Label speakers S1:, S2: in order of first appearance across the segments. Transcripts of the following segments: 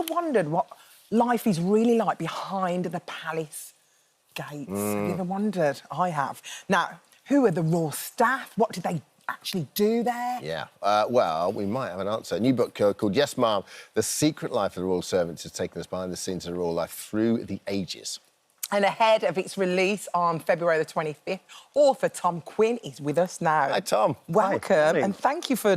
S1: ever wondered what life is really like behind the palace gates? Have you ever wondered? I have. Now, who are the royal staff? What do they actually do there?
S2: Yeah, well, we might have an answer. A new book called Yes, Ma'am, The Secret Life of the Royal Servants has taken us behind the scenes of the royal life through the ages.
S1: And ahead of its release on February the 25th, author Tom Quinn is with us now.
S2: Hi, Tom.
S1: Welcome,
S2: Hi.
S1: and thank you for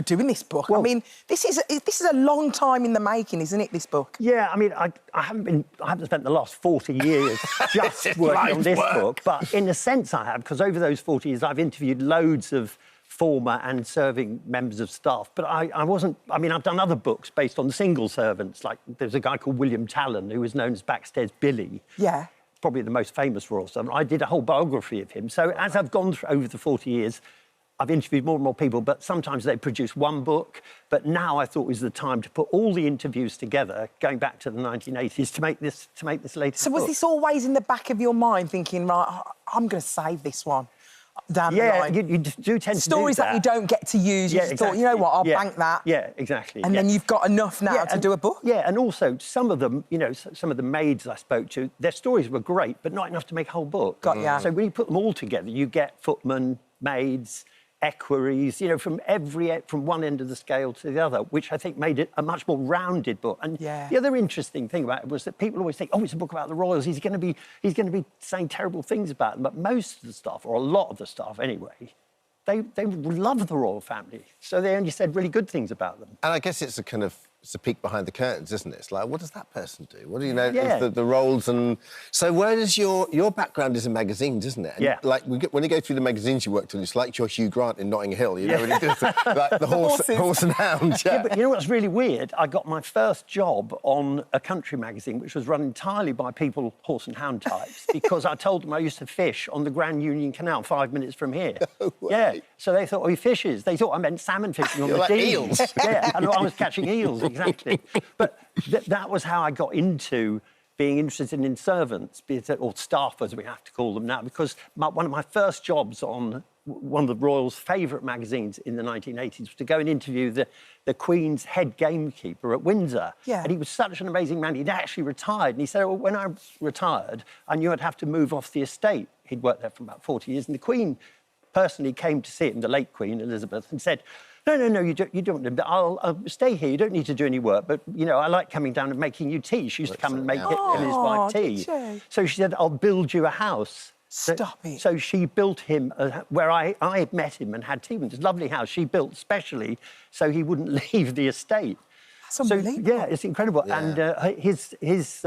S1: doing this book.
S3: Well,
S1: I mean, this is a long time in the making, isn't it, this book?
S3: Yeah, I mean, I haven't spent the last 40 years just working on this book, but in a sense I have, because over those 40 years I've interviewed loads of former and serving members of staff, but I wasn't... I mean, I've done other books based on single servants, like there's a guy called William Talon, who was known as Backstairs Billy.
S1: Yeah.
S3: Probably the most famous royal servant. I did a whole biography of him. So as I've gone through over the 40 years, I've interviewed more and more people, but sometimes they produce one book. But now I thought was the time to put all the interviews together, going back to the 1980s, to make this latest
S1: So was
S3: book.
S1: this always in the back of your mind, thinking, right, I'm going to save this one down the line?
S3: Yeah, you do tend
S1: Stories
S3: to do
S1: that you don't get to use, you just thought, you know what, I'll bank that.
S3: Yeah, exactly.
S1: And then you've got enough now to do a book?
S3: Yeah, and also some of them, you know, some of the maids I spoke to, their stories were great, but not enough to make a whole book.
S1: Got ya.
S3: So when you put them all together, you get footmen, maids, equerries, you know, from one end of the scale to the other, which I think made it a much more rounded book. And the other interesting thing about it was that people always think, oh, it's a book about the royals, he's going to be saying terrible things about them. But most of the stuff, or a lot of the stuff anyway, they love the royal family, so they only said really good things about them.
S2: And I guess it's a peek behind the curtains, isn't it? It's like, what does that person do? What do you know?
S3: Yeah.
S2: The roles and... So where does your background is in magazines, isn't it? And
S3: yeah.
S2: Like, when you go through the magazines you worked on, it's like your Hugh Grant in Notting Hill, you know, when he does like the horse and hound,
S3: Yeah, but you know what's really weird? I got my first job on a country magazine, which was run entirely by people, horse and hound types, because I told them I used to fish on the Grand Union Canal 5 minutes from here.
S2: No way.
S3: Yeah, so they thought, oh, he fishes. They thought I meant salmon fishing on the
S2: like
S3: Dee.
S2: eels.
S3: Yeah, and I was catching eels, exactly. But that was how I got into being interested in servants, or staff, as we have to call them now, because one of my first jobs on one of the royals' favourite magazines in the 1980s was to go and interview the Queen's head gamekeeper at Windsor.
S1: Yeah.
S3: And he was such an amazing man. He'd actually retired. And he said, well, when I retired, I knew I'd have to move off the estate. He'd worked there for about 40 years. And the Queen personally came to see him, the late Queen, Elizabeth, and said, no, you don't. I'll stay here. You don't need to do any work. But, you know, I like coming down and making you tea. She used to come and make him and his wife tea. So she said, I'll build you a house.
S1: Stop it.
S3: So she built him where I had met him and had tea with him. This lovely house she built specially so he wouldn't leave the estate.
S1: That's unbelievable.
S3: So, yeah, it's incredible.
S2: Yeah.
S3: And his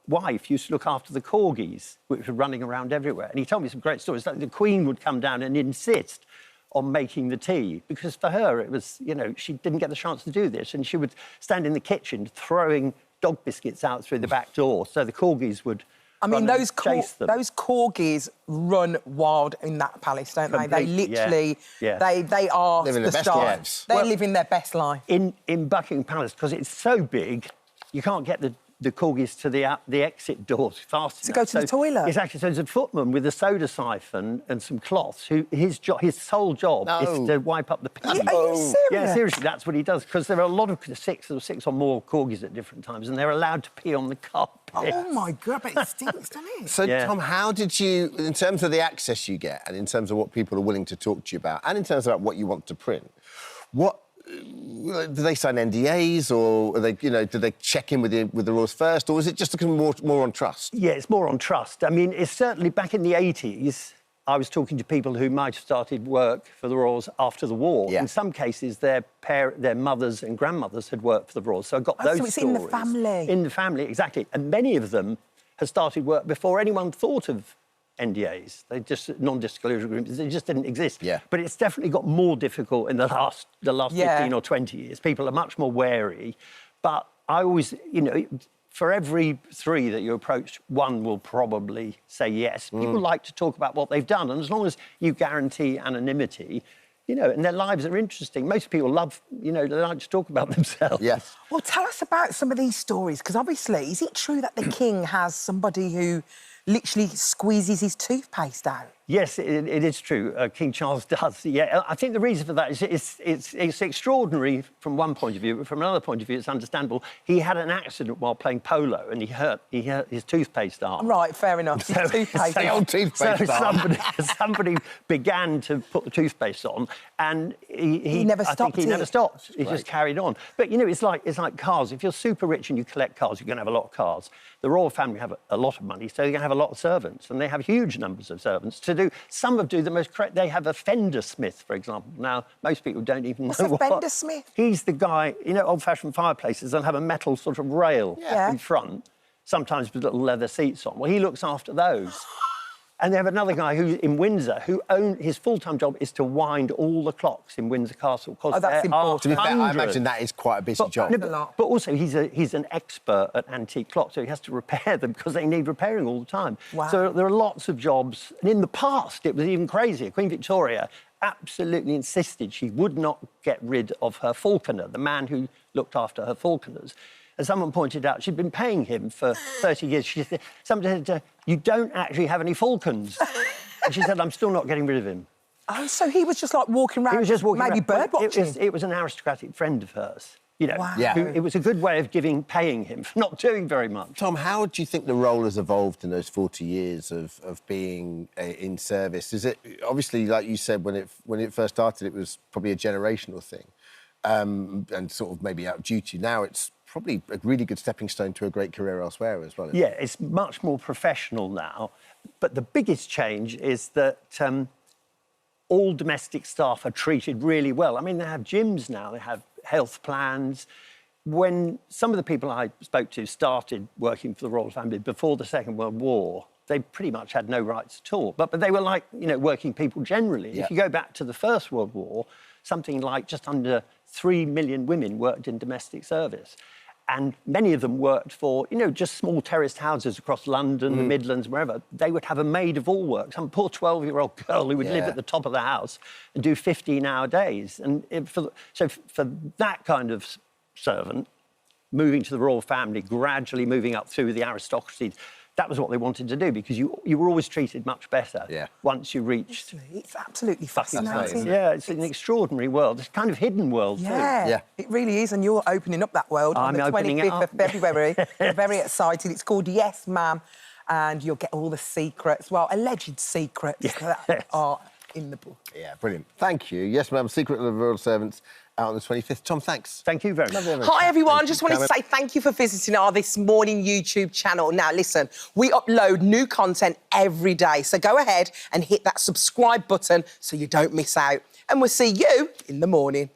S3: wife used to look after the corgis, which were running around everywhere. And he told me some great stories. Like the Queen would come down and insist on making the tea, because for her it was, you know, she didn't get the chance to do this, and she would stand in the kitchen throwing dog biscuits out through the back door so the corgis would
S1: those
S3: corgis
S1: run wild in that palace, don't they? They literally,
S3: yeah.
S1: They are
S2: living
S1: the
S2: their best
S1: stars.
S2: lives.
S1: They're living their best life.
S3: In Buckingham Palace, because it's so big, you can't get the corgis to the exit doors fast enough.
S1: To go to the toilet?
S3: Exactly. So there's a footman with a soda siphon and some cloths who his sole job is to wipe up the pee.
S1: Are you serious?
S3: Yeah, seriously, that's what he does, because there are a lot of six or more corgis at different times, and they're allowed to pee on the carpet.
S1: Oh, my God, but it stinks, doesn't it?
S2: So, Tom, how did you, in terms of the access you get and in terms of what people are willing to talk to you about and in terms of what you want to print, do they sign NDAs, or are they, you know, do they check in with the royals first, or is it just more on trust?
S3: Yeah, it's more on trust. I mean, it's certainly back in the 80s, I was talking to people who might have started work for the royals after the war.
S2: Yeah.
S3: In some cases, their mothers and grandmothers had worked for the royals, so I got those
S1: so it's
S3: stories.
S1: in the family.
S3: In the family, exactly. And many of them had started work before anyone thought of NDAs. They just non-disclosure agreements. They just didn't exist.
S2: Yeah.
S3: But it's definitely got more difficult in the last 15 or 20 years. People are much more wary. But I always, you know, for every 3 that you approach, 1 will probably say yes. People like to talk about what they've done, and as long as you guarantee anonymity, you know, and their lives are interesting. Most people love, you know, they like to talk about themselves.
S2: Yes.
S1: Well, tell us about some of these stories, because obviously, is it true that the king has somebody who literally squeezes his toothpaste out.
S3: Yes, it is true. King Charles does. Yeah, I think the reason for that is it's extraordinary from one point of view, but from another point of view, it's understandable. He had an accident while playing polo, and he hurt his toothpaste arm.
S1: Right, fair enough.
S3: So,
S1: Toothpaste.
S2: The old toothpaste arm.
S3: somebody began to put the toothpaste on, and he
S1: never
S3: I think
S1: stopped
S3: he
S1: it.
S3: never stopped. He just carried on. But you know, it's like cars. If you're super rich and you collect cars, you're going to have a lot of cars. The royal family have a lot of money, so you're going to have a lot of servants, and they have huge numbers of servants to do. Some of do the most correct. They have a fender smith, for example. Now, most people don't even know
S1: What's a fender smith?
S3: He's the guy, you know, old-fashioned fireplaces, they'll have a metal sort of rail in front, sometimes with little leather seats on. Well, he looks after those. And they have another guy who's in Windsor who his full-time job is to wind all the clocks in Windsor Castle.
S1: Oh, that's important.
S2: To be fair, I imagine that is quite a busy job.
S3: No, but also he's an expert at antique clocks, so he has to repair them because they need repairing all the time.
S1: Wow.
S3: So there are lots of jobs. And in the past, it was even crazier. Queen Victoria absolutely insisted she would not get rid of her falconer, the man who looked after her falconers. As someone pointed out, she'd been paying him for 30 years. Somebody said to her, "You don't actually have any falcons." And she said, "I'm still not getting rid of him."
S1: Oh, so he was just like walking around,
S3: He was just walking
S1: maybe
S3: around.
S1: bird watching.
S3: It was an aristocratic friend of hers, you know.
S1: Wow.
S2: Yeah.
S3: It was a good way of paying him for not doing very much.
S2: Tom, how do you think the role has evolved in those 40 years of being in service? Is it obviously, like you said, when it first started, it was probably a generational thing, and sort of maybe out of duty. Now it's probably a really good stepping stone to a great career elsewhere as well.
S3: Yeah, it's much more professional now. But the biggest change is that all domestic staff are treated really well. I mean, they have gyms now, they have health plans. When some of the people I spoke to started working for the royal family before the Second World War, they pretty much had no rights at all. But they were like, you know, working people generally.
S2: Yeah.
S3: If you go back to the First World War, something like just under 3 million women worked in domestic service. And many of them worked for, you know, just small terraced houses across London, the Midlands, wherever. They would have a maid of all work, some poor 12-year-old girl who would live at the top of the house and do 15-hour days. And for that kind of servant, moving to the royal family, gradually moving up through the aristocracy, that was what they wanted to do because you were always treated much better once you reached...
S1: It's absolutely fascinating.
S3: Yeah, it's an extraordinary world. It's a kind of hidden world, too.
S1: Yeah, it really is, and you're opening up that world on the 25th of February. Very excited. It's called Yes, Ma'am, and you'll get all the secrets, well, alleged secrets that are in the book.
S2: Yeah, brilliant. Thank you. Yes, ma'am. Secret of the Royal Servants out on the 25th. Tom, thanks.
S3: Thank you very much.
S1: Hi, everyone. Just wanted to say thank you for visiting our This Morning YouTube channel. Now, listen, we upload new content every day, so go ahead and hit that subscribe button so you don't miss out. And we'll see you in the morning.